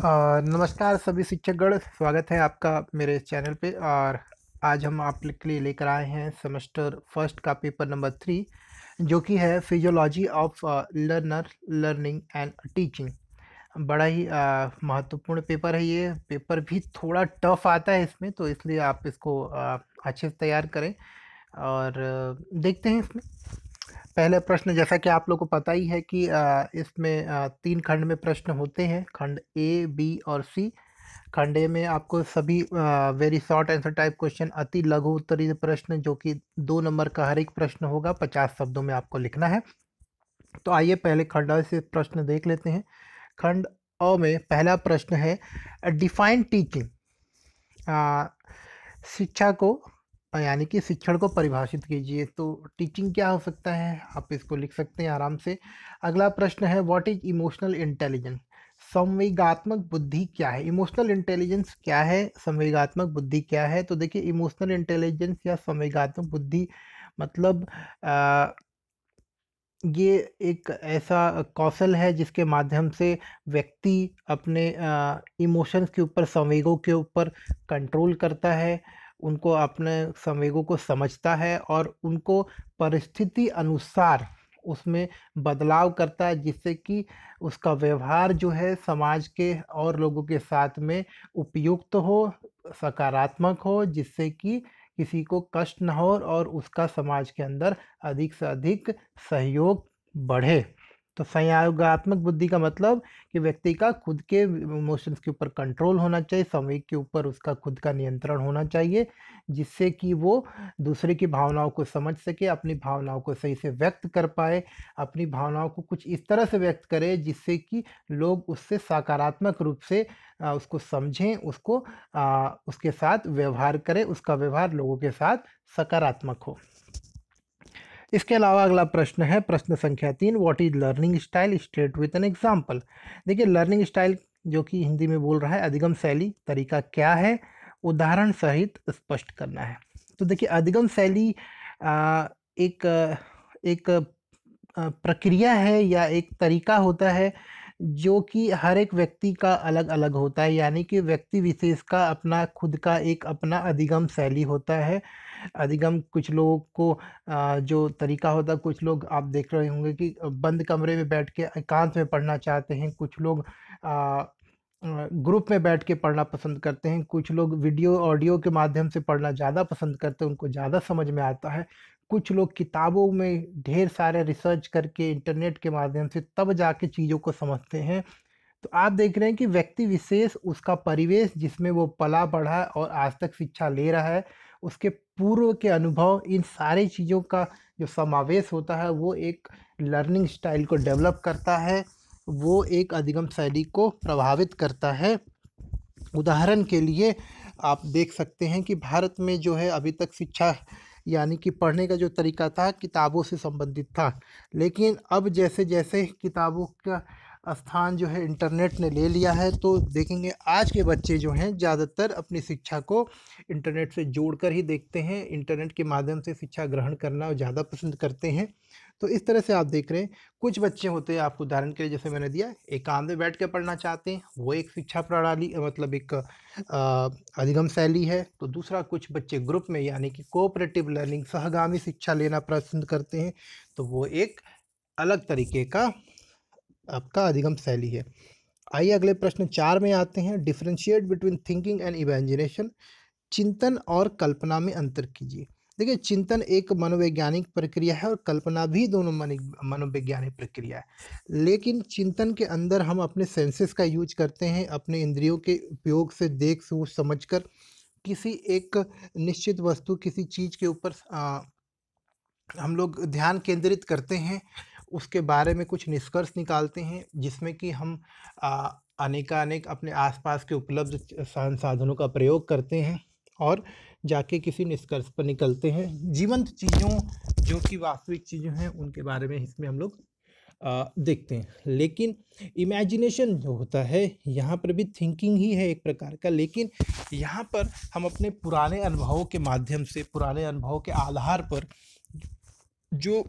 नमस्कार सभी शिक्षकगण, स्वागत है आपका मेरे चैनल पे। और आज हम आप लोग के लिए लेकर आए हैं सेमेस्टर फर्स्ट का पेपर नंबर 3, जो कि है physiology of learner learning and teaching. बड़ा ही महत्वपूर्ण पेपर है। ये पेपर भी थोड़ा टफ आता है इसमें, तो इसलिए आप इसको अच्छे से तैयार करें। और देखते हैं इसमें पहले प्रश्न। जैसा कि आप लोग को पता ही है कि इसमें 3 खंड में प्रश्न होते हैं, खंड ए, बी और सी। खंड ए में आपको सभी very short answer type question, अति लघु उत्तरीय प्रश्न, जो कि 2 नंबर का हर एक प्रश्न होगा, 50 शब्दों में आपको लिखना है। तो आइए पहले खंड अ से प्रश्न देख लेते हैं। खंड अ में पहला प्रश्न है, डिफाइन टीचिंग। शिक्षा को यानी कि शिक्षण को परिभाषित कीजिए। तो टीचिंग क्या हो सकता है, आप इसको लिख सकते हैं आराम से। अगला प्रश्न है, व्हाट इज इमोशनल इंटेलिजेंस। संवेगात्मक बुद्धि क्या है। इमोशनल इंटेलिजेंस क्या है, संवेगात्मक बुद्धि क्या है। तो देखिए, इमोशनल इंटेलिजेंस या संवेगात्मक बुद्धि मतलब आ, ये एक ऐसा कौशल है जिसके माध्यम से व्यक्ति अपने इमोशंस के ऊपर, संवेगों के ऊपर कंट्रोल करता है, उनको अपने संवेगों को समझता है और उनको परिस्थिति अनुसार उसमें बदलाव करता है, जिससे कि उसका व्यवहार जो है समाज के और लोगों के साथ में उपयुक्त हो, सकारात्मक हो, जिससे कि किसी को कष्ट न हो और उसका समाज के अंदर अधिक से अधिक सहयोग बढ़े। तो संयोगात्मक बुद्धि का मतलब कि व्यक्ति का खुद के इमोशंस के ऊपर कंट्रोल होना चाहिए, संवेग के ऊपर उसका खुद का नियंत्रण होना चाहिए, जिससे कि वो दूसरे की भावनाओं को समझ सके, अपनी भावनाओं को सही से व्यक्त कर पाए, अपनी भावनाओं को कुछ इस तरह से व्यक्त करे जिससे कि लोग उससे सकारात्मक रूप से उसको समझें, उसको उसके साथ व्यवहार करें, उसका व्यवहार लोगों के साथ सकारात्मक हो। इसके अलावा अगला प्रश्न है, प्रश्न संख्या 3, what is learning style, state with an example. देखिए, लर्निंग स्टाइल जो कि हिंदी में बोल रहा है, अधिगम शैली, तरीका क्या है, उदाहरण सहित स्पष्ट करना है। तो देखिए, अधिगम शैली एक एक प्रक्रिया है या एक तरीका होता है जो कि हर एक व्यक्ति का अलग-अलग होता है, यानी कि व्यक्ति विशेष का अपना खुद का एक अपना अधिगम शैली होता है। अधिगम कुछ लोगों को जो तरीका होता है, कुछ लोग आप देख रहे होंगे कि बंद कमरे में बैठ के एकांत में पढ़ना चाहते हैं, कुछ लोग ग्रुप में बैठ के पढ़ना पसंद करते हैं, कुछ लोग वीडियो ऑडियो के माध्यम से पढ़ना ज़्यादा पसंद करते हैं, उनको ज़्यादा समझ में आता है। कुछ लोग किताबों में ढेर सारे रिसर्च करके इंटरनेट के माध्यम से तब जाके चीज़ों को समझते हैं। तो आप देख रहे हैं कि व्यक्ति विशेष, उसका परिवेश जिसमें वो पला बढ़ा और आज तक शिक्षा ले रहा है, उसके पूर्व के अनुभव, इन सारी चीज़ों का जो समावेश होता है, वो एक लर्निंग स्टाइल को डेवलप करता है, वो एक अधिगम शैली को प्रभावित करता है। उदाहरण के लिए आप देख सकते हैं कि भारत में जो है अभी तक शिक्षा यानी कि पढ़ने का जो तरीका था, किताबों से संबंधित था। लेकिन अब जैसे-जैसे किताबों का स्थान जो है इंटरनेट ने ले लिया है, तो देखेंगे आज के बच्चे जो हैं ज़्यादातर अपनी शिक्षा को इंटरनेट से जोड़कर ही देखते हैं। इंटरनेट के माध्यम से शिक्षा ग्रहण करना ज़्यादा पसंद करते हैं। तो इस तरह से आप देख रहे हैं, कुछ बच्चे होते हैं, आपको उदाहरण के लिए जैसे मैंने दिया, एकांत में बैठ के पढ़ना चाहते हैं, वो एक शिक्षा प्रणाली मतलब एक अधिगम शैली है। तो दूसरा, कुछ बच्चे ग्रुप में यानी कि कोऑपरेटिव लर्निंग, सहगामी शिक्षा लेना पसंद करते हैं, तो वो एक अलग तरीके का आपका अधिगम शैली है। आइए अगले प्रश्न 4 में आते हैं, differentiate between thinking and imagination. चिंतन और कल्पना में अंतर कीजिए। देखिए, चिंतन एक मनोवैज्ञानिक प्रक्रिया है और कल्पना भी दोनों मनोवैज्ञानिक प्रक्रिया है। लेकिन चिंतन के अंदर हम अपने सेंसेस का यूज करते हैं, अपने इंद्रियों के उपयोग से देख सोच समझकर किसी एक निश्चित वस्तु, किसी चीज़ के ऊपर हम लोग ध्यान केंद्रित करते हैं, उसके बारे में कुछ निष्कर्ष निकालते हैं, जिसमें कि हम अनेकानेक अपने आसपास के उपलब्ध संसाधनों का प्रयोग करते हैं और जाके किसी निष्कर्ष पर निकलते हैं। जीवंत चीज़ों, जो कि वास्तविक चीज़ें हैं, उनके बारे में इसमें हम लोग देखते हैं। लेकिन इमेजिनेशन जो होता है, यहाँ पर भी थिंकिंग ही है एक प्रकार का, लेकिन यहाँ पर हम अपने पुराने अनुभवों के माध्यम से, पुराने अनुभवों के आधार पर जो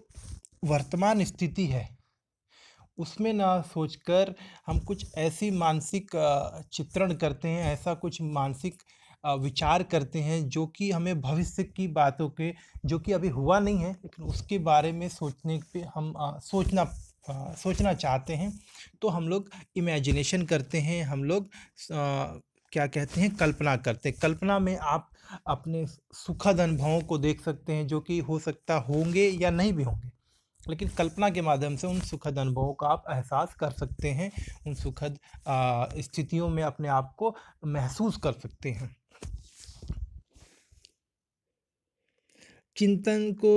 वर्तमान स्थिति है, उसमें ना सोचकर हम कुछ ऐसी मानसिक चित्रण करते हैं, ऐसा कुछ मानसिक विचार करते हैं जो कि हमें भविष्य की बातों के, जो कि अभी हुआ नहीं है लेकिन उसके बारे में सोचने पे हम सोचना चाहते हैं। तो हम लोग इमेजिनेशन करते हैं, हम लोग क्या कहते हैं, कल्पना करते हैं। कल्पना में आप अपने सुखद अनुभवों को देख सकते हैं जो कि हो सकता होंगे या नहीं भी होंगे, लेकिन कल्पना के माध्यम से उन सुखद अनुभवों का आप एहसास कर सकते हैं, उन सुखद स्थितियों में अपने आप को महसूस कर सकते हैं। चिंतन को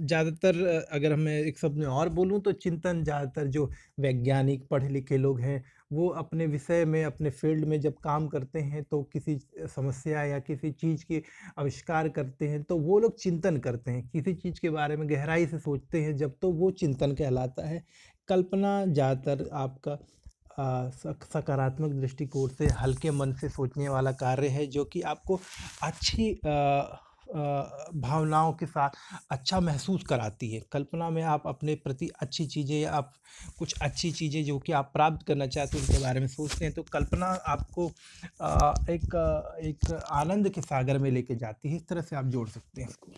ज़्यादातर, अगर मैं एक शब्द में और बोलूँ तो चिंतन ज़्यादातर जो वैज्ञानिक पढ़े लिखे लोग हैं, वो अपने विषय में, अपने फील्ड में जब काम करते हैं तो किसी समस्या या किसी चीज़ के आविष्कार करते हैं तो वो लोग चिंतन करते हैं, किसी चीज़ के बारे में गहराई से सोचते हैं जब, तो वो चिंतन कहलाता है। कल्पना ज़्यादातर आपका सकारात्मक दृष्टिकोण से, हल्के मन से सोचने वाला कार्य है जो कि आपको अच्छी भावनाओं के साथ अच्छा महसूस कराती है। कल्पना में आप अपने प्रति अच्छी चीज़ें, या आप कुछ अच्छी चीज़ें जो कि आप प्राप्त करना चाहते हैं उनके बारे में सोचते हैं, तो कल्पना आपको एक आनंद के सागर में लेके जाती है। इस तरह से आप जोड़ सकते हैं इसको।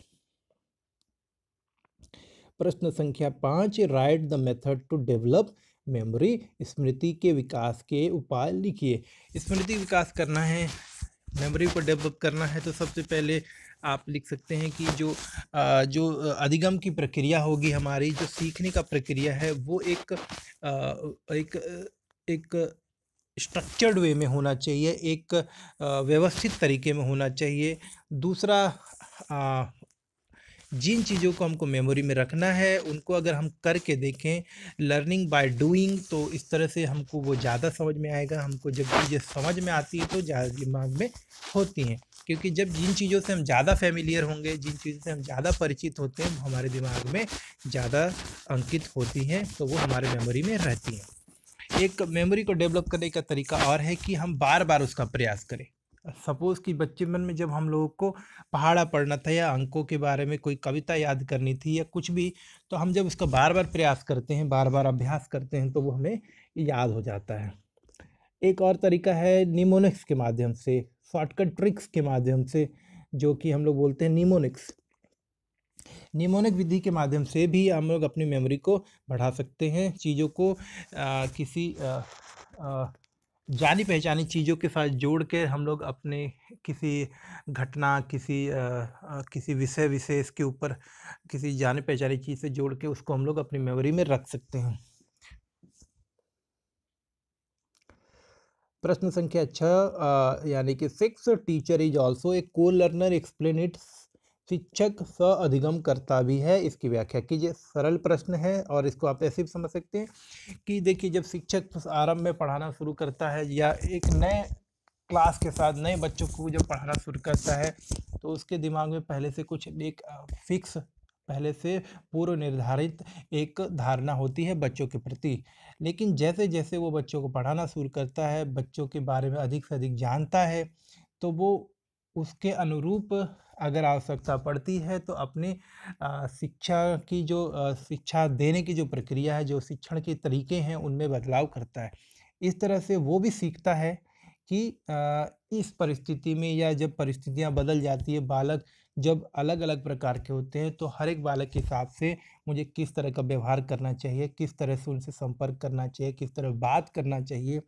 प्रश्न संख्या 5, write the method to develop memory. स्मृति के विकास के उपाय लिखिए। स्मृति विकास करना है, मेमोरी को डेवलप करना है, तो सबसे पहले आप लिख सकते हैं कि जो अधिगम की प्रक्रिया होगी, हमारी जो सीखने का प्रक्रिया है, वो एक स्ट्रक्चर्ड वे में होना चाहिए, एक व्यवस्थित तरीके में होना चाहिए। दूसरा, जिन चीज़ों को हमको मेमोरी में रखना है उनको अगर हम करके देखें, लर्निंग बाय डूइंग, तो इस तरह से हमको वो ज़्यादा समझ में आएगा। हमको जब चीज़ें समझ में आती है तो ज़्यादा दिमाग में होती हैं, क्योंकि जब जिन चीज़ों से हम ज़्यादा फेमिलियर होंगे, जिन चीज़ों से हम ज़्यादा परिचित होते हैं, वो हमारे दिमाग में ज़्यादा अंकित होती हैं, तो वो हमारे मेमोरी में रहती हैं। एक मेमोरी को डेवलप करने का तरीका और है कि हम बार बार उसका प्रयास करें। सपोज़ कि बचपन में जब हम लोगों को पहाड़ा पढ़ना था या अंकों के बारे में कोई कविता याद करनी थी या कुछ भी, तो हम जब उसका बार बार प्रयास करते हैं, बार बार अभ्यास करते हैं, तो वो हमें याद हो जाता है। एक और तरीका है निमोनिक्स के माध्यम से, शॉर्टकट ट्रिक्स के माध्यम से, जो कि हम लोग बोलते हैं निमोनिक्स। निमोनिक विधि के माध्यम से भी हम लोग अपनी मेमोरी को बढ़ा सकते हैं। चीज़ों को किसी जानी पहचानी चीज़ों के साथ जोड़ के हम लोग अपने किसी घटना, किसी विषय विशेष के ऊपर किसी जानी पहचानी चीज़ से जोड़ के उसको हम लोग अपनी मेमोरी में रख सकते हैं। प्रश्न संख्या 6, यानी कि 6, टीचर इज ऑल्सो ए को लर्नर, एक्सप्लेन इट। शिक्षक स अधिगम करता भी है, इसकी व्याख्या कीजिए। सरल प्रश्न है और इसको आप ऐसे भी समझ सकते हैं कि देखिए, जब शिक्षक आरंभ में पढ़ाना शुरू करता है या एक नए क्लास के साथ नए बच्चों को जब पढ़ाना शुरू करता है, तो उसके दिमाग में पहले से कुछ एक फिक्स, पहले से पूर्व निर्धारित एक धारणा होती है बच्चों के प्रति। लेकिन जैसे जैसे वो बच्चों को पढ़ाना शुरू करता है, बच्चों के बारे में अधिक से अधिक जानता है, तो वो उसके अनुरूप अगर आवश्यकता पड़ती है तो अपनी शिक्षा की जो शिक्षा देने की जो प्रक्रिया है, जो शिक्षण के तरीके हैं, उनमें बदलाव करता है। इस तरह से वो भी सीखता है कि इस परिस्थिति में, या जब परिस्थितियाँ बदल जाती है, बालक जब अलग-अलग प्रकार के होते हैं, तो हर एक बालक के हिसाब से मुझे किस तरह का व्यवहार करना चाहिए, किस तरह से उनसे संपर्क करना चाहिए, किस तरह बात करना चाहिए,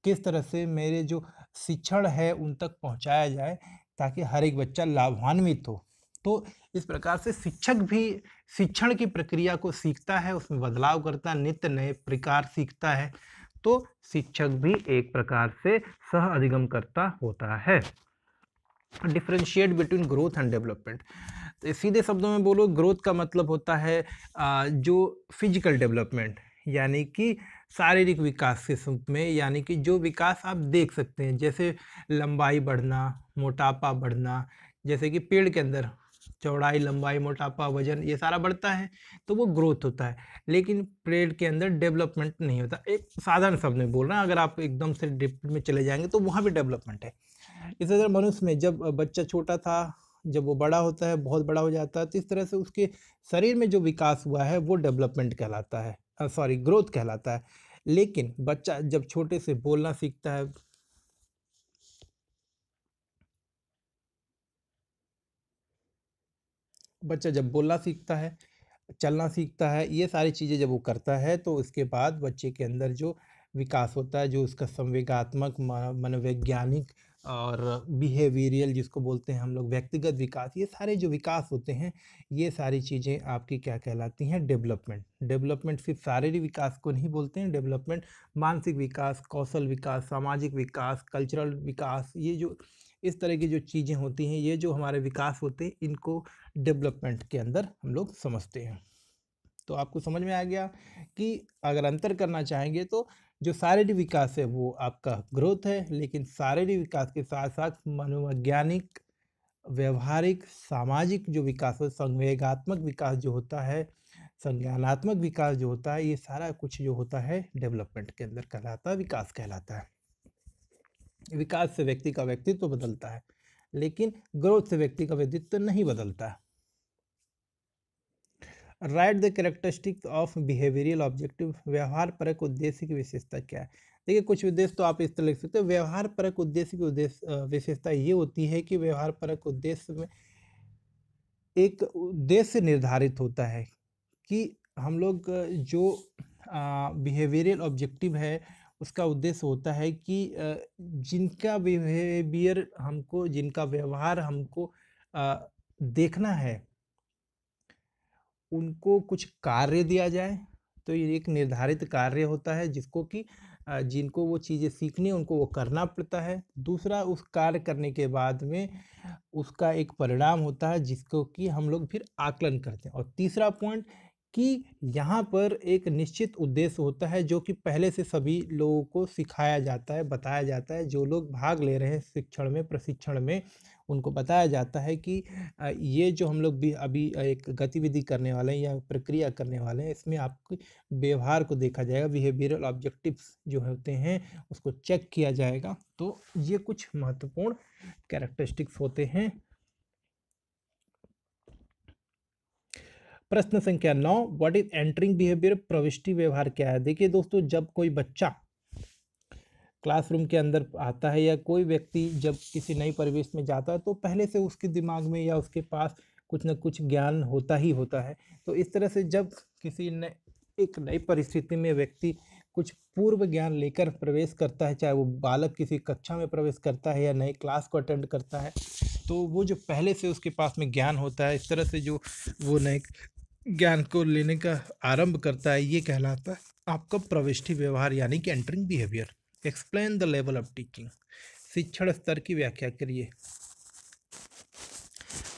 किस तरह से मेरे जो शिक्षण है उन तक पहुँचाया जाए, ताकि हर एक बच्चा लाभान्वित हो। तो इस प्रकार से शिक्षक भी शिक्षण की प्रक्रिया को सीखता है, उसमें बदलाव करता है, नित्य नए प्रकार सीखता है। तो शिक्षक भी एक प्रकार से सह अधिगम करता होता है। Differentiate between growth and development. तो सीधे शब्दों में बोलो, ग्रोथ का मतलब होता है जो फिजिकल डेवलपमेंट, यानी कि शारीरिक विकास के रूप में, यानी कि जो विकास आप देख सकते हैं, जैसे लंबाई बढ़ना, मोटापा बढ़ना, जैसे कि पेड़ के अंदर चौड़ाई, लंबाई, मोटापा, वजन, ये सारा बढ़ता है, तो वो ग्रोथ होता है। लेकिन पेड़ के अंदर डेवलपमेंट नहीं होता। एक साधारण शब्द में बोल रहा हूँ, अगर आप एकदम से डिप में चले जाएंगे तो वहाँ भी डेवलपमेंट है। इस तरह मनुष्य में जब बच्चा छोटा था, जब वो बड़ा होता है, बहुत बड़ा हो जाता है, तो इस तरह से उसके शरीर में जो विकास हुआ है वो डेवलपमेंट कहलाता है। सॉरी ग्रोथ कहलाता है। लेकिन बच्चा जब छोटे से बोलना सीखता है, बच्चा जब बोलना सीखता है, चलना सीखता है, ये सारी चीज़ें जब वो करता है तो उसके बाद बच्चे के अंदर जो विकास होता है, जो उसका संवेगात्मक, मनोवैज्ञानिक और बिहेवियरल जिसको बोलते हैं हम लोग व्यक्तिगत विकास, ये सारे जो विकास होते हैं, ये सारी चीज़ें आपकी क्या कहलाती हैं? डेवलपमेंट। डेवलपमेंट सिर्फ शारीरिक विकास को नहीं बोलते हैं, डेवलपमेंट मानसिक विकास, कौशल विकास, सामाजिक विकास, कल्चरल विकास, ये जो इस तरह की जो चीज़ें होती हैं, ये जो हमारे विकास होते हैं, इनको डेवलपमेंट के अंदर हम लोग समझते हैं। तो आपको समझ में आ गया कि अगर अंतर करना चाहेंगे तो जो शारीरिक विकास है वो आपका ग्रोथ है, लेकिन शारीरिक विकास के साथ-साथ मनोवैज्ञानिक, व्यावहारिक, सामाजिक जो विकास है, संवेगात्मक विकास जो होता है, संज्ञानात्मक विकास जो होता है, ये सारा कुछ जो होता है डेवलपमेंट के अंदर कहलाता है, विकास कहलाता है। विकास से व्यक्ति का व्यक्तित्व बदलता है, लेकिन ग्रोथ से व्यक्ति का व्यक्तित्व नहीं बदलता है। Right the characteristics of behavioural objective, व्यवहार परक उद्देश्य की विशेषता क्या है? देखिए कुछ उद्देश्य तो आप इस तरह लिख सकते हो, व्यवहार परक उद्देश्य की विशेषता ये होती है कि व्यवहार परक उद्देश्य में एक उद्देश्य निर्धारित होता है कि हम लोग जो बिहेवियरल ऑब्जेक्टिव है उसका उद्देश्य होता है कि जिनका बिहेवियर हमको, जिनका व्यवहार हमको देखना है, उनको कुछ कार्य दिया जाए। तो ये एक निर्धारित कार्य होता है जिसको कि जिनको वो चीज़ें सीखनी है उनको वो करना पड़ता है। दूसरा, उस कार्य करने के बाद में उसका एक परिणाम होता है जिसको कि हम लोग फिर आकलन करते हैं। और तीसरा पॉइंट कि यहाँ पर एक निश्चित उद्देश्य होता है जो कि पहले से सभी लोगों को सिखाया जाता है, बताया जाता है। जो लोग भाग ले रहे हैं शिक्षण में, प्रशिक्षण में, उनको बताया जाता है कि ये जो हम लोग भी अभी एक गतिविधि करने वाले हैं या प्रक्रिया करने वाले हैं, इसमें आपके व्यवहार को देखा जाएगा, बिहेवियरल ऑब्जेक्टिव्स जो होते हैं उसको चेक किया जाएगा। तो ये कुछ महत्वपूर्ण कैरेक्टरिस्टिक्स होते हैं। प्रश्न संख्या 9, व्हाट इज एंटरिंग बिहेवियर? प्रविष्टि व्यवहार क्या है? देखिए दोस्तों, जब कोई बच्चा क्लासरूम के अंदर आता है या कोई व्यक्ति जब किसी नई परिवेश में जाता है तो पहले से उसके दिमाग में या उसके पास कुछ न कुछ ज्ञान होता ही होता है। तो इस तरह से जब किसी ने एक नई परिस्थिति में व्यक्ति कुछ पूर्व ज्ञान लेकर प्रवेश करता है, चाहे वो बालक किसी कक्षा में प्रवेश करता है या नई क्लास को अटेंड करता है, तो वो जो पहले से उसके पास में ज्ञान होता है, इस तरह से जो वो नए ज्ञान को लेने का आरंभ करता है, ये कहलाता है आपका प्रविष्टि व्यवहार यानी कि entering behaviour. Explain the level of teaching, शिक्षण स्तर की व्याख्या करिए।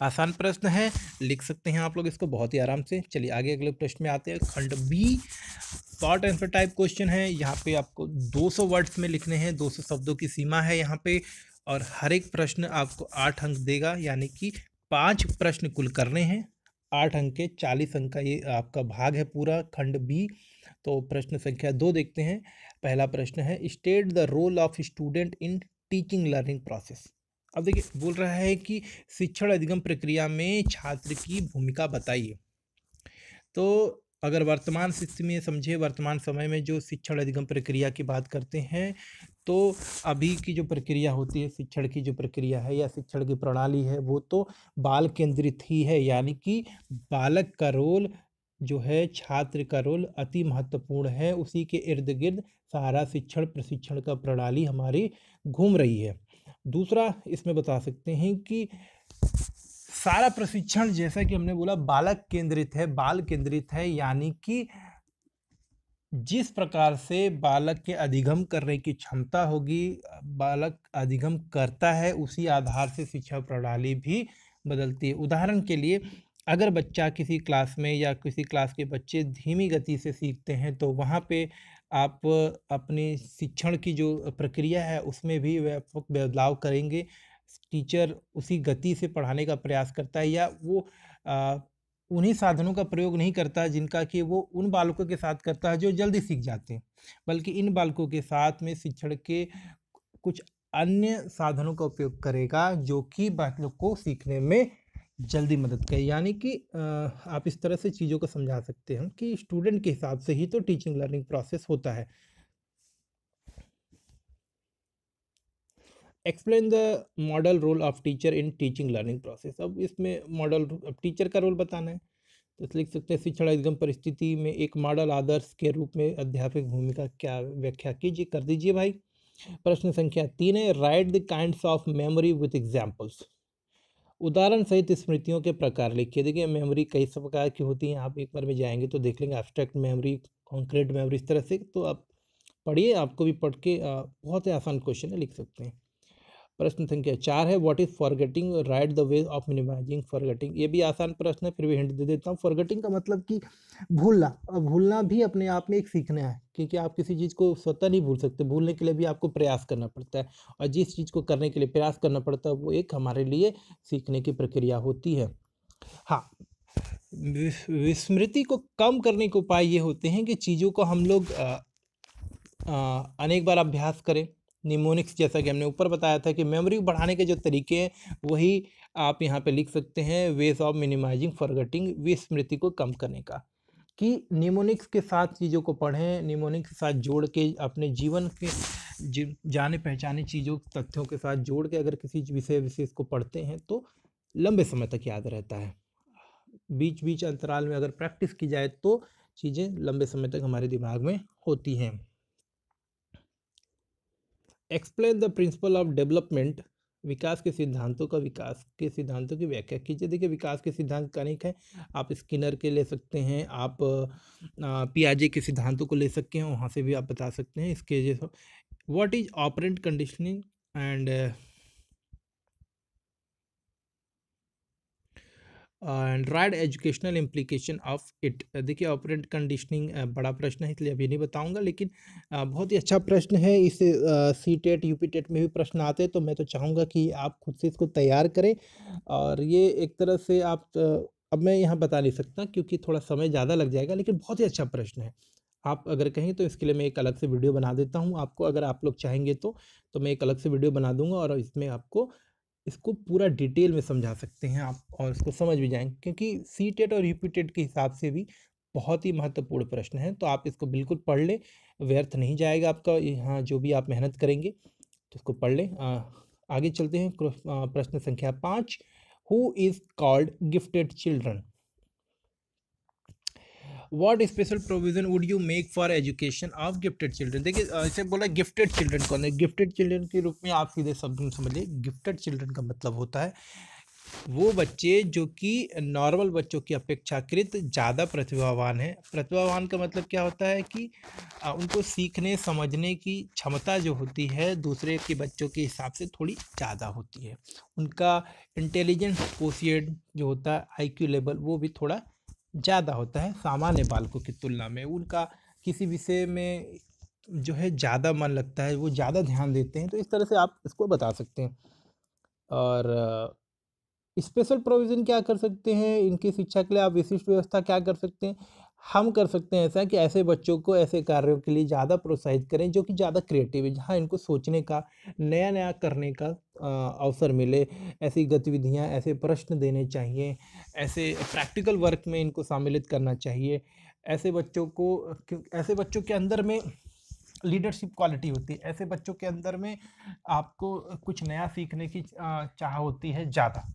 आसान प्रश्न है, लिख सकते हैं आप लोग इसको बहुत ही आराम से। चलिए आगे अगले प्रश्न में आते हैं। खंड B short answer type question है। यहाँ पे आपको 200 वर्ड्स में लिखने हैं, 200 शब्दों की सीमा है यहाँ पे, और हर एक प्रश्न आपको 8 अंक देगा, यानी कि 5 प्रश्न कुल करने हैं। 8 अंक के 40 अंक का ये आपका भाग है पूरा खंड बी। तो प्रश्न संख्या 2 देखते हैं। पहला प्रश्न है, state the role of student in teaching learning process. अब देखिए बोल रहा है कि शिक्षण अधिगम प्रक्रिया में छात्र की भूमिका बताइए। तो अगर वर्तमान स्थिति में समझे, वर्तमान समय में जो शिक्षण अधिगम प्रक्रिया की बात करते हैं, तो अभी की जो प्रक्रिया होती है, शिक्षण की जो प्रक्रिया है या शिक्षण की प्रणाली है, वो तो बाल केंद्रित ही है। यानी कि बालक का रोल जो है, छात्र का रोल अति महत्वपूर्ण है। उसी के इर्द गिर्द सारा शिक्षण प्रशिक्षण का प्रणाली हमारी घूम रही है। दूसरा इसमें बता सकते हैं कि सारा प्रशिक्षण, जैसा कि हमने बोला, बालक केंद्रित है, बाल केंद्रित है। यानी कि जिस प्रकार से बालक के अधिगम करने की क्षमता होगी, बालक अधिगम करता है, उसी आधार से शिक्षा प्रणाली भी बदलती है। उदाहरण के लिए, अगर बच्चा किसी क्लास में या किसी क्लास के बच्चे धीमी गति से सीखते हैं, तो वहाँ पे आप अपनी शिक्षण की जो प्रक्रिया है उसमें भी व्यापक बदलाव करेंगे। टीचर उसी गति से पढ़ाने का प्रयास करता है, या वो उन्हीं साधनों का प्रयोग नहीं करता जिनका कि वो उन बालकों के साथ करता है जो जल्दी सीख जाते हैं, बल्कि इन बालकों के साथ में शिक्षण के कुछ अन्य साधनों का उपयोग करेगा जो कि बालकों को सीखने में जल्दी मदद करें, यानी कि आप इस तरह से चीज़ों को समझा सकते हैं कि स्टूडेंट के हिसाब से ही तो टीचिंग लर्निंग प्रोसेस होता है। Explain the model role of teacher in teaching learning process. अब इसमें मॉडल अब टीचर का रोल बताना है, तो इस लिख सकते हैं शिक्षण एकदम परिस्थिति में एक मॉडल आदर्श के रूप में अध्यापक भूमिका क्या व्याख्या कीजिए, कर दीजिए भाई। प्रश्न संख्या 3 है, right the kinds of memory with examples. उदाहरण सहित स्मृतियों के प्रकार लिखिए। देखिए मेमोरी कई सब प्रकार की होती हैं, आप एक बार में जाएंगे तो देख लेंगे, एब्स्ट्रैक्ट मेमोरी, कॉन्क्रीट मेमोरी, इस तरह से। तो आप पढ़िए, आपको भी पढ़ के बहुत ही आसान क्वेश्चन है, लिख सकते हैं। प्रश्न संख्या 4 है, what is forgetting, write the way of minimising forgetting. ये भी आसान प्रश्न है, फिर भी हिंट दे देता हूँ। फॉरगेटिंग का मतलब कि भूलना, और भूलना भी अपने आप में एक सीखना है, क्योंकि आप किसी चीज़ को स्वतः नहीं भूल सकते, भूलने के लिए भी आपको प्रयास करना पड़ता है, और जिस चीज़ को करने के लिए प्रयास करना पड़ता है वो एक हमारे लिए सीखने की प्रक्रिया होती है। हाँ, विस्मृति को कम करने के उपाय ये होते हैं कि चीज़ों को हम लोग अनेक बार अभ्यास करें। निमोनिक्स, जैसा कि हमने ऊपर बताया था कि मेमोरी बढ़ाने के जो तरीके हैं वही आप यहाँ पे लिख सकते हैं, वेज ऑफ मिनिमाइजिंग फॉरगेटिंग, विस्मृति को कम करने का। कि निमोनिक्स के साथ चीज़ों को पढ़ें, निमोनिक्स के साथ जोड़ के अपने जीवन के जाने पहचाने चीज़ों तथ्यों के साथ जोड़ के अगर किसी विषय विशेष को पढ़ते हैं तो लंबे समय तक याद रहता है। बीच बीच अंतराल में अगर प्रैक्टिस की जाए तो चीज़ें लंबे समय तक हमारे दिमाग में होती हैं। Explain the principle of development, विकास के सिद्धांतों का, विकास के सिद्धांतों की व्याख्या कीजिए। देखिए विकास के सिद्धांत अनेक हैं, आप स्किनर के ले सकते हैं, आप पियाजे के सिद्धांतों को ले सकते हैं, वहाँ से भी आप बता सकते हैं इसके जैसा। What is operant conditioning and right educational implication of it. देखिए ऑपरेंट कंडीशनिंग बड़ा प्रश्न है, इसलिए अभी नहीं बताऊंगा, लेकिन बहुत ही अच्छा प्रश्न है। इस सी टेट यूपी टेट में भी प्रश्न आते हैं, तो मैं तो चाहूँगा कि आप खुद से इसको तैयार करें। और ये एक तरह से आप अब मैं यहाँ बता नहीं सकता क्योंकि थोड़ा समय ज़्यादा लग जाएगा, लेकिन बहुत ही अच्छा प्रश्न है। आप अगर कहें तो इसके लिए मैं एक अलग से वीडियो बना देता हूँ आपको, अगर आप लोग चाहेंगे तो मैं एक अलग से वीडियो बना दूंगा और इसमें आपको इसको पूरा डिटेल में समझा सकते हैं आप, और इसको समझ भी जाएंगे, क्योंकि सी टेट और यूपी टेट के हिसाब से भी बहुत ही महत्वपूर्ण प्रश्न है। तो आप इसको बिल्कुल पढ़ लें, व्यर्थ नहीं जाएगा आपका यहाँ जो भी आप मेहनत करेंगे, तो इसको पढ़ लें। आगे चलते हैं। प्रश्न संख्या 5, who is called gifted children. What special provision would you make for education of gifted children. देखिए इसे बोला गिफ्टेड चिल्ड्रन कौन है। गिफ्टेड चिल्ड्रन के रूप में आप सीधे शब्द में समझिए, गिफ्टेड चिल्ड्रन का मतलब होता है वो बच्चे जो कि नॉर्मल बच्चों की अपेक्षाकृत ज़्यादा प्रतिभावान हैं। प्रतिभावान का मतलब क्या होता है कि उनको सीखने समझने की क्षमता जो होती है दूसरे के बच्चों के हिसाब से थोड़ी ज़्यादा होती है। उनका इंटेलिजेंस कोशिएंट जो होता है, आईक्यू लेवल, वो भी थोड़ा ज़्यादा होता है सामान्य बालकों की तुलना में। उनका किसी विषय में जो है ज़्यादा मन लगता है, वो ज़्यादा ध्यान देते हैं, तो इस तरह से आप इसको बता सकते हैं। और स्पेशल प्रोविज़न क्या कर सकते हैं इनकी शिक्षा के लिए, आप विशिष्ट व्यवस्था क्या कर सकते हैं। हम कर सकते हैं ऐसा कि ऐसे बच्चों को ऐसे कार्यों के लिए ज़्यादा प्रोत्साहित करें जो कि ज़्यादा क्रिएटिव है, जहाँ इनको सोचने का, नया नया करने का अवसर मिले। ऐसी गतिविधियाँ, ऐसे प्रश्न देने चाहिए, ऐसे प्रैक्टिकल वर्क में इनको सम्मिलित करना चाहिए। ऐसे बच्चों को ऐसे बच्चों के अंदर में लीडरशिप क्वालिटी होती है, ऐसे बच्चों के अंदर में आपको कुछ नया सीखने की चाह होती है ज़्यादा।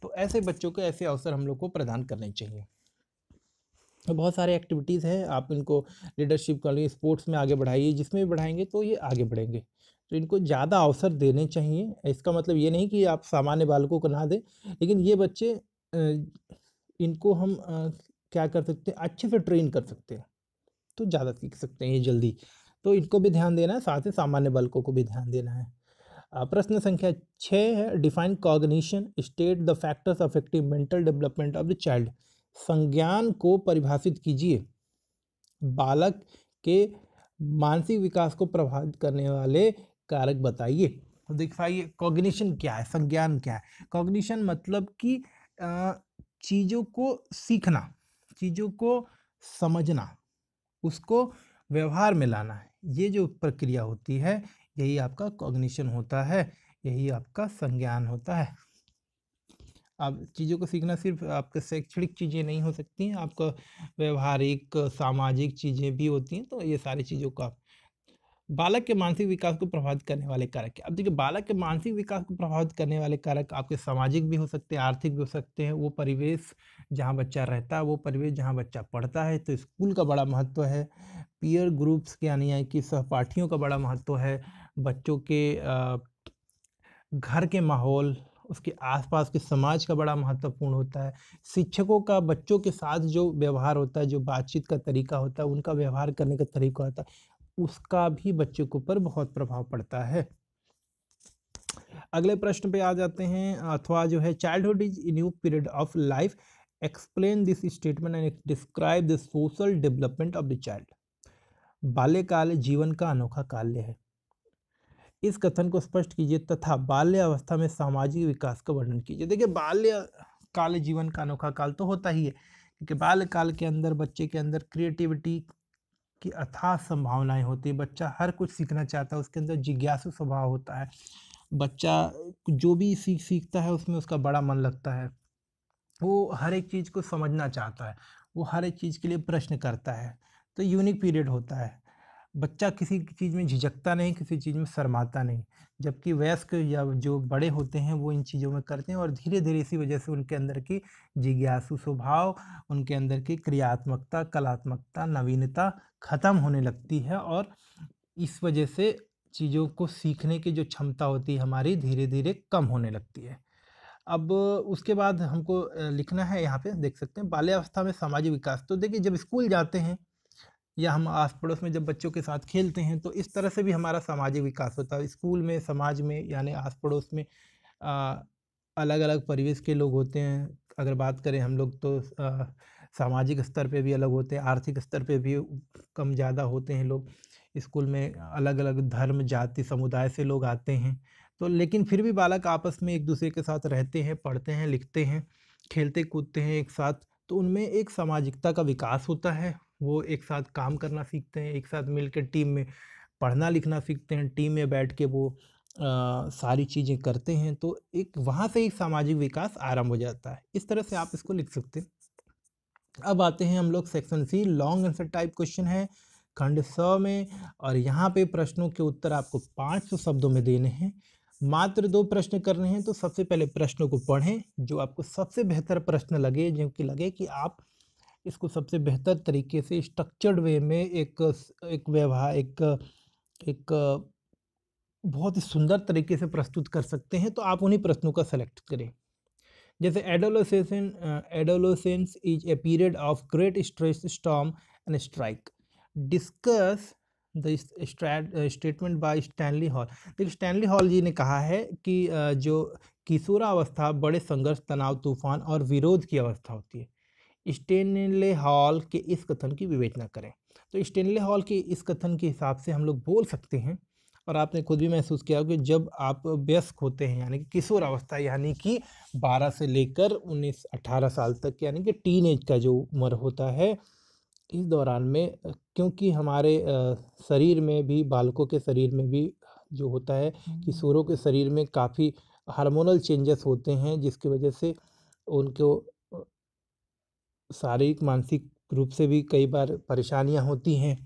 तो ऐसे बच्चों को ऐसे अवसर हम लोग को प्रदान करने चाहिए। तो बहुत सारे एक्टिविटीज़ हैं, आप इनको लीडरशिप के लिए स्पोर्ट्स में आगे बढ़ाइए, जिसमें भी बढ़ाएंगे तो ये आगे बढ़ेंगे। तो इनको ज़्यादा अवसर देने चाहिए। इसका मतलब ये नहीं कि आप सामान्य बालकों को ना दें, लेकिन ये बच्चे इनको हम क्या कर सकते हैं, अच्छे से ट्रेन कर सकते हैं, तो ज़्यादा सीख सकते हैं ये जल्दी। तो इनको भी ध्यान देना है, साथ ही सामान्य बालकों को भी ध्यान देना है। प्रश्न संख्या 6 है, define cognition, state the factors affective mental development of the child. संज्ञान को परिभाषित कीजिए, बालक के मानसिक विकास को प्रभावित करने वाले कारक बताइए। तो दिखाइए कॉग्निशन क्या है, संज्ञान क्या है। कॉग्निशन मतलब कि चीज़ों को सीखना, चीज़ों को समझना, उसको व्यवहार में लाना है, ये जो प्रक्रिया होती है यही आपका कॉग्निशन होता है, यही आपका संज्ञान होता है। अब चीज़ों को सीखना सिर्फ़ आपका शैक्षणिक चीज़ें नहीं हो सकती हैं, आपका व्यावहारिक, सामाजिक चीज़ें भी होती हैं, तो ये सारी चीज़ों को आप बालक के मानसिक विकास को प्रभावित करने वाले कारक क्या? अब देखिए बालक के मानसिक विकास को प्रभावित करने वाले कारक आपके सामाजिक भी हो सकते हैं, आर्थिक भी हो सकते हैं, वो परिवेश जहाँ बच्चा रहता है, वो परिवेश जहाँ बच्चा पढ़ता है, तो स्कूल का बड़ा महत्व है। पीयर ग्रुप्स के यानी है कि सहपाठियों का बड़ा महत्व है, बच्चों के घर के माहौल, उसके आस-पास के समाज का बड़ा महत्वपूर्ण होता है। शिक्षकों का बच्चों के साथ जो व्यवहार होता है, जो बातचीत का तरीका होता है, उनका व्यवहार करने का तरीका होता है, उसका भी बच्चों के ऊपर बहुत प्रभाव पड़ता है। अगले प्रश्न पे आ जाते हैं अथवा जो है childhood is a new period of life, explain this statement and describe the social development of the child. बाल्यकाल जीवन का अनोखा काल्य है। इस कथन को स्पष्ट कीजिए तथा बाल्य अवस्था में सामाजिक विकास का वर्णन कीजिए। देखिए बाल्य काल जीवन का अनोखा काल तो होता ही है, क्योंकि बाल्य काल के अंदर बच्चे के अंदर क्रिएटिविटी की अथाह संभावनाएं होती है। बच्चा हर कुछ सीखना चाहता है, उसके अंदर जिज्ञासु स्वभाव होता है। बच्चा जो भी सीखता है उसमें उसका बड़ा मन लगता है। वो हर एक चीज़ को समझना चाहता है, वो हर एक चीज़ के लिए प्रश्न करता है। तो यूनिक पीरियड होता है। बच्चा किसी चीज़ में झिझकता नहीं, किसी चीज़ में शर्माता नहीं। जबकि वयस्क या जो बड़े होते हैं वो इन चीज़ों में करते हैं और धीरे-धीरे इसी वजह से उनके अंदर की जिज्ञासु स्वभाव, उनके अंदर की क्रियात्मकता, कलात्मकता, नवीनता खत्म होने लगती है और इस वजह से चीज़ों को सीखने की जो क्षमता होती है हमारी धीरे-धीरे कम होने लगती है। अब उसके बाद हमको लिखना है यहाँ पे देख सकते हैं बाल्यावस्था में सामाजिक विकास। तो देखिए जब स्कूल जाते हैं या हम आस-पड़ोस में जब बच्चों के साथ खेलते हैं तो इस तरह से भी हमारा सामाजिक विकास होता है। स्कूल में, समाज में यानी आस-पड़ोस में अ, अलग-अलग परिवेश के लोग होते हैं। अगर बात करें हम लोग तो सामाजिक स्तर पे भी अलग होते हैं, आर्थिक स्तर पे भी कम ज़्यादा होते हैं लोग। स्कूल में अलग-अलग धर्म, जाति, समुदाय से लोग आते हैं। तो लेकिन फिर भी बालक आपस में एक-दूसरे के साथ रहते हैं, पढ़ते हैं, लिखते हैं, खेलते-कूदते हैं एक साथ। तो उनमें एक सामाजिकता का विकास होता है। वो एक साथ काम करना सीखते हैं, एक साथ मिलकर टीम में पढ़ना-लिखना सीखते हैं, टीम में बैठ के वो सारी चीज़ें करते हैं, तो एक वहाँ से ही सामाजिक विकास आरंभ हो जाता है। इस तरह से आप इसको लिख सकते हैं। अब आते हैं हम लोग section C, long answer type question है खंड स में और यहाँ पे प्रश्नों के उत्तर आपको 500 शब्दों में देने हैं। मात्र 2 प्रश्न करने हैं, तो सबसे पहले प्रश्नों को पढ़ें, जो आपको सबसे बेहतर प्रश्न लगे, जो कि लगे कि आप इसको सबसे बेहतर तरीके से स्ट्रक्चर्ड वे में एक बहुत ही सुंदर तरीके से प्रस्तुत कर सकते हैं, तो आप उन्हीं प्रश्नों का सेलेक्ट करें। जैसे adolescence is a period of great stress, storm and strike. Discuss the statement by Stanley hall. देखिए स्टैनली हॉल जी ने कहा है कि जो किशोरावस्था बड़े संघर्ष, तनाव, तूफान और विरोध की अवस्था होती है। स्टेनले हॉल के इस कथन की विवेचना करें। तो स्टेनले हॉल के इस कथन के हिसाब से हम लोग बोल सकते हैं और आपने खुद भी महसूस किया कि जब आप वयस्क होते हैं यानी कि किशोर अवस्था यानी कि 12 से लेकर 19-18 साल तक यानी कि टीन एज का जो उम्र होता है, इस दौरान में क्योंकि हमारे शरीर में भी, बालकों के शरीर में भी जो होता है, किशोरों के शरीर में काफ़ी हार्मोनल चेंजेस होते हैं, जिसकी वजह से उनको शारीरिक, मानसिक रूप से भी कई बार परेशानियाँ होती हैं।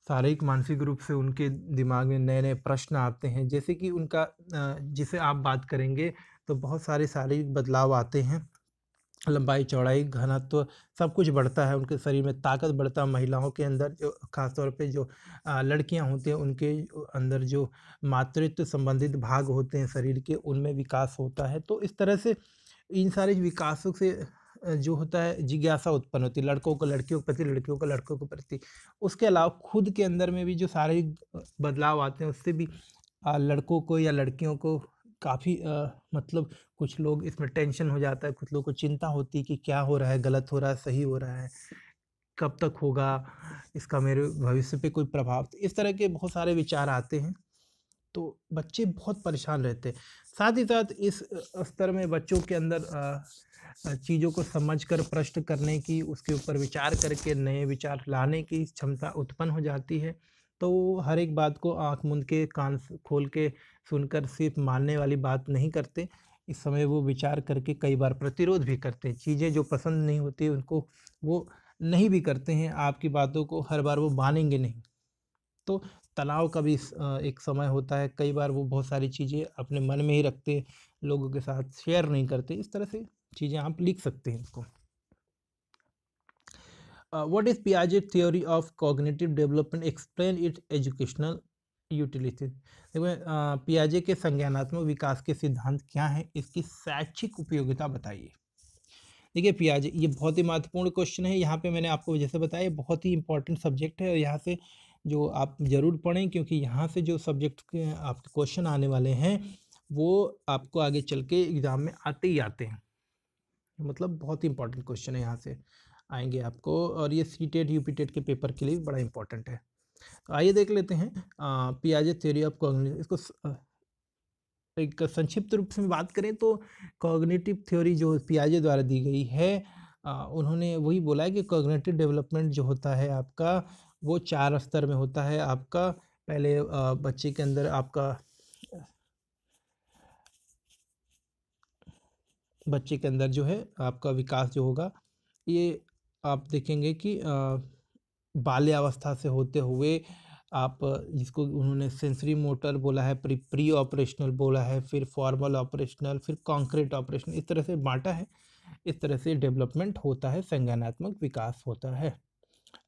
शारीरिक, मानसिक रूप से उनके दिमाग में नए-नए प्रश्न आते हैं, जैसे कि उनका जिसे आप बात करेंगे तो बहुत सारे शारीरिक बदलाव आते हैं। लंबाई, चौड़ाई, घनत्व सब कुछ बढ़ता है, उनके शरीर में ताकत बढ़ता है। महिलाओं के अंदर जो ख़ास तौर पे जो लड़कियाँ होती हैं, उनके अंदर जो मातृत्व संबंधित भाग होते हैं शरीर के, उनमें विकास होता है। तो इस तरह से इन सारे विकासों से जो होता है जिज्ञासा उत्पन्न होती है, लड़कों को लड़कियों के प्रति, लड़कियों को लड़कों के प्रति। उसके अलावा खुद के अंदर में भी जो शारीरिक बदलाव आते हैं, उससे भी लड़कों को या लड़कियों को काफ़ी मतलब कुछ लोग इसमें टेंशन हो जाता है, कुछ लोगों को चिंता होती है कि क्या हो रहा है, गलत हो रहा है, सही हो रहा है, कब तक होगा, इसका मेरे भविष्य पे कोई प्रभाव। तो इस तरह के बहुत सारे विचार आते हैं। तो बच्चे बहुत परेशान रहते हैं। साथ ही साथ इस स्तर में बच्चों के अंदर चीज़ों को समझकर प्रश्न करने की, उसके ऊपर विचार करके नए विचार लाने की क्षमता उत्पन्न हो जाती है। तो वो हर एक बात को आँख मूंद के, कान खोल के सुनकर सिर्फ मानने वाली बात नहीं करते। इस समय वो विचार करके कई बार प्रतिरोध भी करते हैं, चीज़ें जो पसंद नहीं होती उनको वो नहीं भी करते हैं, आपकी बातों को हर बार वो मानेंगे नहीं। तो तनाव का भी एक समय होता है, कई बार वो बहुत सारी चीज़ें अपने मन में ही रखते, लोगों के साथ शेयर नहीं करते, इस तरह से चीज़ें आप लिख सकते हैं इसको। What is Piaget theory of cognitive development? Explain its educational utility. देखो पियाजे के संज्ञानात्मक विकास के सिद्धांत क्या हैं, इसकी शैक्षिक उपयोगिता बताइए। देखिए पियाजे, ये बहुत ही महत्वपूर्ण क्वेश्चन है। यहाँ पे मैंने आपको जैसे बताया बहुत ही इंपॉर्टेंट सब्जेक्ट है और यहाँ से जो आप ज़रूर पढ़ें, क्योंकि यहाँ से जो सब्जेक्ट के आपके क्वेश्चन आने वाले हैं वो आपको आगे चल के एग्ज़ाम में आते ही आते हैं। मतलब बहुत ही इंपॉर्टेंट क्वेश्चन है यहाँ से आएंगे आपको, और ये सीटेट यूपीटेट के पेपर के लिए भी बड़ा इंपॉर्टेंट है। तो आइए देख लेते हैं पियाजे थ्योरी ऑफ कॉग्निटिव। इसको एक संक्षिप्त रूप में बात करें तो कॉग्निटिव थ्योरी जो पियाजे द्वारा दी गई है, उन्होंने वही बोला है कि कॉग्निटिव डेवलपमेंट जो होता है आपका वो 4 स्तर में होता है। आपका पहले बच्चे के अंदर आपका बच्चे के अंदर जो है आपका विकास जो होगा, ये आप देखेंगे कि बाल्यावस्था से होते हुए आप जिसको उन्होंने सेंसरी मोटर बोला है, प्री ऑपरेशनल बोला है, फिर फॉर्मल ऑपरेशनल, फिर कॉन्क्रीट ऑपरेशनल, इस तरह से बांटा है। इस तरह से डेवलपमेंट होता है, संज्ञानात्मक विकास होता है।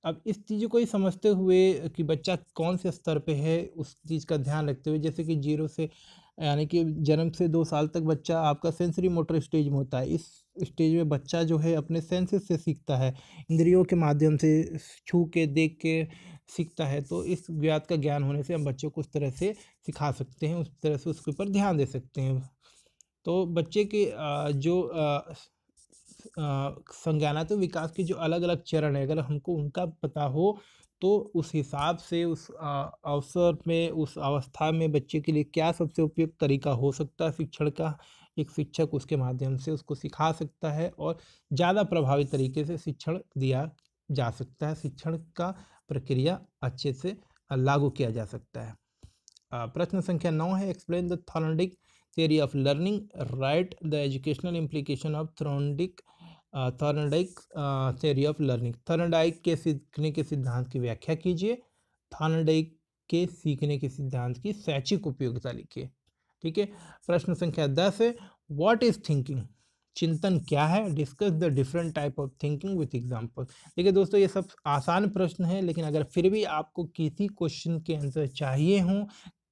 अब इस चीज़ों को ही समझते हुए कि बच्चा कौन से स्तर पे है, उस चीज़ का ध्यान रखते हुए, जैसे कि 0 से यानी कि जन्म से 2 साल तक बच्चा आपका सेंसरी मोटर स्टेज में होता है। इस स्टेज में बच्चा जो है अपने सेंसेस से सीखता है, इंद्रियों के माध्यम से छू के, देख के सीखता है। तो इस बात का ज्ञान होने से हम बच्चों को उस तरह से सिखा सकते हैं, उस तरह से उसके ऊपर ध्यान दे सकते हैं। तो बच्चे के जो संज्ञानात्मक विकास के जो अलग-अलग चरण हैं, अगर हमको उनका पता हो, तो उस हिसाब से उस अवसर में, उस अवस्था में बच्चे के लिए क्या सबसे उपयुक्त तरीका हो सकता है शिक्षण का, एक शिक्षक उसके माध्यम से उसको सिखा सकता है और ज़्यादा प्रभावी तरीके से शिक्षण दिया जा सकता है। शिक्षण का प्रक्रिया अच्छे से लागू किया जा सकता है। प्रश्न संख्या 9 है, explain the Thorndike theory of learning, write the educational implication of Thorndike theory of learning। Thorndike के सीखने के सिद्धांत की व्याख्या कीजिए। थॉर्नडाइक के सीखने के सिद्धांत की शैक्षिक उपयोगिता लिखिए। ठीक है। प्रश्न संख्या 10 है, व्हाट इज थिंकिंग? चिंतन क्या है? Discuss the different type of thinking with example. देखिए दोस्तों, ये सब आसान प्रश्न है, लेकिन अगर फिर भी आपको किसी क्वेश्चन के आंसर चाहिए हों,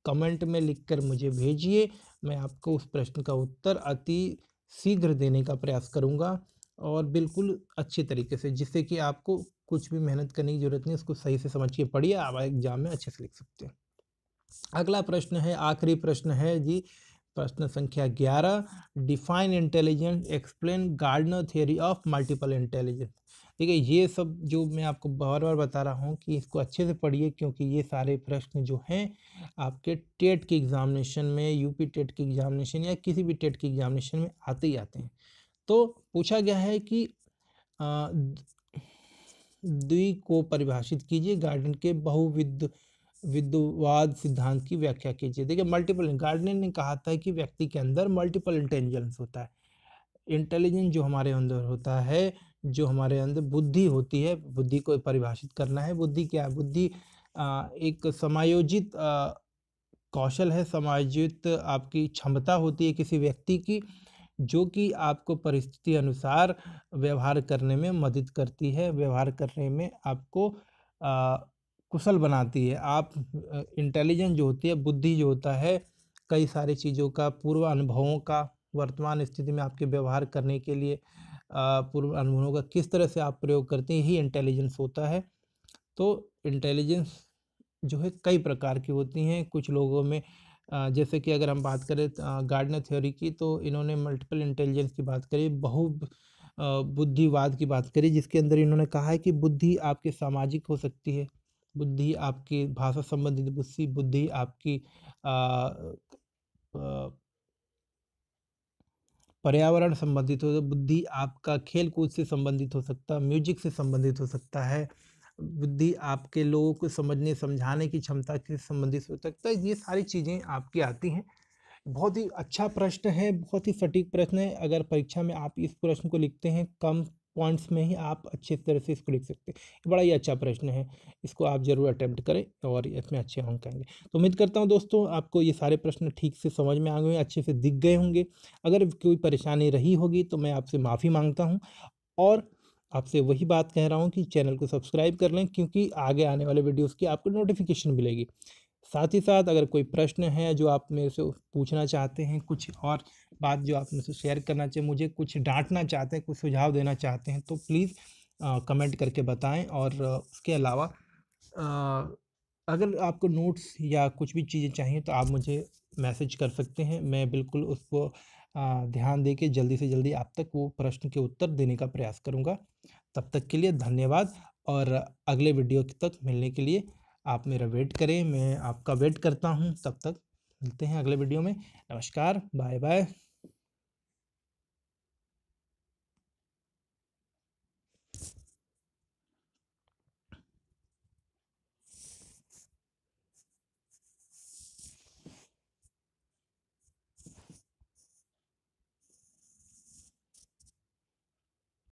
कमेंट में लिखकर मुझे भेजिए। मैं आपको उस प्रश्न का उत्तर अति शीघ्र देने का प्रयास करूंगा, और बिल्कुल अच्छे तरीके से, जिससे कि आपको कुछ भी मेहनत करने की जरूरत नहीं, उसको सही से समझ के पढ़िए, आप एग्जाम में अच्छे से लिख सकते हैं। अगला प्रश्न है, आखिरी प्रश्न है जी, प्रश्न संख्या 11, define intelligence, explain Gardner theory of multiple intelligence. देखिए ये सब जो मैं आपको बार बार बता रहा हूँ कि इसको अच्छे से पढ़िए, क्योंकि ये सारे प्रश्न जो हैं आपके टेट के एग्जामिनेशन में, यूपी टेट के एग्जामिनेशन या किसी भी टेट के एग्जामिनेशन में आते ही आते हैं। तो पूछा गया है कि द्वि को परिभाषित कीजिए, गार्डन के बहुविध विद्वाद सिद्धांत की व्याख्या कीजिए। देखिए मल्टीपल, गार्डनर ने कहा था कि व्यक्ति के अंदर मल्टीपल इंटेलिजेंस होता है। इंटेलिजेंस जो हमारे अंदर होता है, जो हमारे अंदर बुद्धि होती है, बुद्धि को परिभाषित करना है। बुद्धि क्या है? बुद्धि एक समायोजित कौशल है, समायोजित आपकी क्षमता होती है किसी व्यक्ति की, जो कि आपको परिस्थिति अनुसार व्यवहार करने में मदद करती है, व्यवहार करने में आपको कुशल बनाती है। आप इंटेलिजेंस जो होती है, बुद्धि जो होता है, कई सारी चीज़ों का, पूर्व अनुभवों का, वर्तमान स्थिति में आपके व्यवहार करने के लिए पूर्व अनुभवों का किस तरह से आप प्रयोग करते हैं, यही इंटेलिजेंस होता है। तो इंटेलिजेंस जो है कई प्रकार की होती हैं। कुछ लोगों में जैसे कि अगर हम बात करें गार्डनर थ्योरी की, तो इन्होंने मल्टीपल इंटेलिजेंस की बात करी, बुद्धिवाद की बात करी, जिसके अंदर इन्होंने कहा है कि बुद्धि आपकी सामाजिक हो सकती है, बुद्धि आपकी भाषा संबंधित, बुद्धि बुद्धि आपकी पर्यावरण संबंधित हो, बुद्धि आपका खेल कूद से संबंधित हो सकता है, म्यूजिक से संबंधित हो सकता है, बुद्धि आपके लोगों को समझने समझाने की क्षमता से संबंधित हो सकता है। ये सारी चीज़ें आपकी आती हैं। बहुत ही अच्छा प्रश्न है, बहुत ही सटीक प्रश्न है। अगर परीक्षा में आप इस प्रश्न को लिखते हैं, कम पॉइंट्स में ही आप अच्छे तरह से इसको लिख सकते हैं। ये बड़ा ही अच्छा प्रश्न है, इसको आप ज़रूर अटेम्प्ट करें और इसमें अच्छे अंक आएँगे। तो उम्मीद करता हूँ दोस्तों आपको ये सारे प्रश्न ठीक से समझ में आ गए, अच्छे से दिख गए होंगे। अगर कोई परेशानी रही होगी तो मैं आपसे माफ़ी माँगता हूँ और आपसे वही बात कह रहा हूँ कि चैनल को सब्सक्राइब कर लें, क्योंकि आगे आने वाले वीडियोज़ की आपको नोटिफ़िकेशन मिलेगी। साथ ही साथ अगर कोई प्रश्न है जो आप मेरे से पूछना चाहते हैं, कुछ और बात जो आप मुझसे शेयर करना चाहिए, मुझे कुछ डाँटना चाहते हैं, कुछ सुझाव देना चाहते हैं, तो प्लीज़ कमेंट करके बताएँ। और उसके अलावा अ, अगर आपको नोट्स या कुछ भी चीज़ें चाहिए तो आप मुझे मैसेज कर सकते हैं। मैं बिल्कुल उसको ध्यान देके जल्दी से जल्दी आप तक वो प्रश्न के उत्तर देने का प्रयास करूँगा। तब तक के लिए धन्यवाद और अगले वीडियो तक मिलने के लिए आप मेरा वेट करें, मैं आपका वेट करता हूँ। तब तक मिलते हैं अगले वीडियो में। नमस्कार, बाय-बाय।